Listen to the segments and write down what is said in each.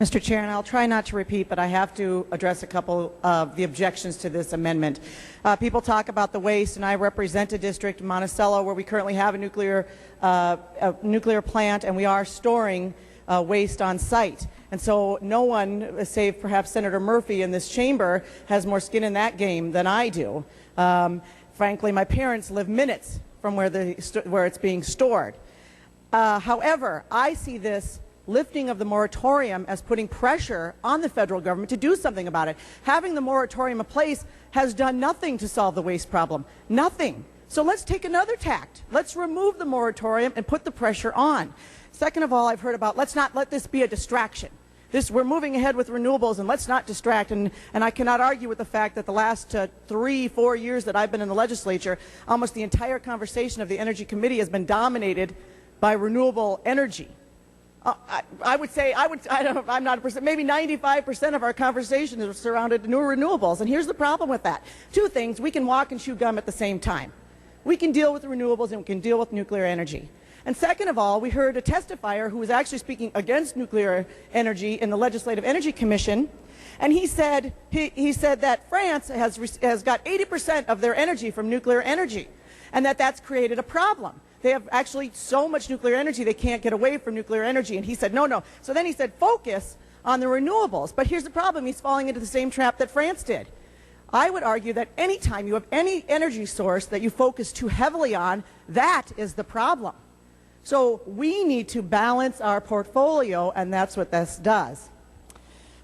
Mr. Chair, and I'll try not to repeat, but I have to address a couple of the objections to this amendment. People talk about the waste, and I represent a district in Monticello where we currently have a nuclear plant, and we are storing waste on site. And so no one, save perhaps Senator Murphy in this chamber, has more skin in that game than I do. Frankly, my parents live minutes from where it's being stored. However, I see this lifting of the moratorium as putting pressure on the federal government to do something about it. Having the moratorium in place has done nothing to solve the waste problem. Nothing. So let's take another tact. Let's remove the moratorium and put the pressure on. Second of all, I've heard about let's not let this be a distraction. We're moving ahead with renewables, and let's not distract. And I cannot argue with the fact that the last 3-4 years that I've been in the legislature, almost the entire conversation of the Energy Committee has been dominated by renewable energy. I would say, I don't know, I'm not a percent, maybe 95% of our conversation is surrounded new renewables. And here's the problem with that. Two things: we can walk and chew gum at the same time. We can deal with renewables and we can deal with nuclear energy. And second of all, we heard a testifier who was actually speaking against nuclear energy in the Legislative Energy Commission, and he said that France has got 80% of their energy from nuclear energy, and that's created a problem. They have actually so much nuclear energy they can't get away from nuclear energy. And he said, no. So then he said, focus on the renewables. But here's the problem. He's falling into the same trap that France did. I would argue that any time you have any energy source that you focus too heavily on, that is the problem. So we need to balance our portfolio, and that's what this does.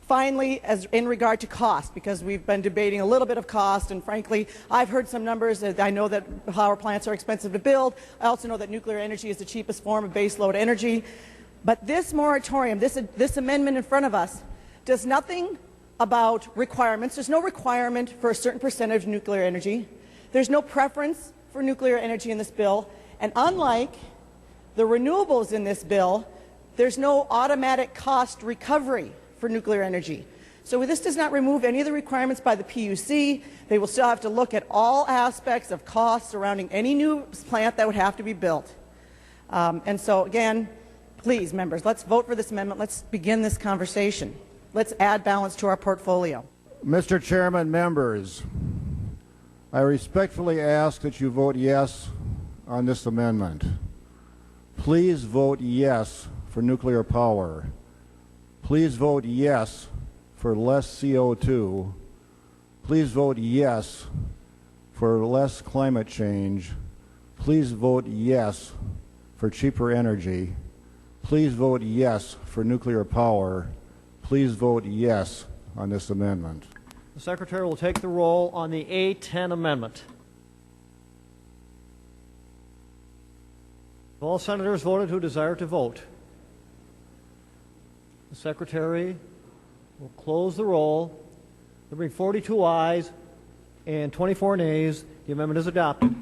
Finally, in regard to cost, because we've been debating a little bit of cost, and frankly, I've heard some numbers. I know that power plants are expensive to build. I also know that nuclear energy is the cheapest form of baseload energy. But this moratorium, this amendment in front of us, does nothing about requirements. There's no requirement for a certain percentage of nuclear energy. There's no preference for nuclear energy in this bill. And unlike the renewables in this bill, there's no automatic cost recovery for nuclear energy. So this does not remove any of the requirements by the PUC. They will still have to look at all aspects of costs surrounding any new plant that would have to be built. And so again, please, members, let's vote for this amendment. Let's begin this conversation. Let's add balance to our portfolio. Mr. Chairman, members, I respectfully ask that you vote yes on this amendment. Please vote yes for nuclear power. Please vote yes for less CO2. Please vote yes for less climate change. Please vote yes for cheaper energy. Please vote yes for nuclear power. Please vote yes on this amendment. The Secretary will take the roll on the A10 amendment. All senators voted who desire to vote. The Secretary will close the roll. There will be 42 ayes and 24 nays. The amendment is adopted.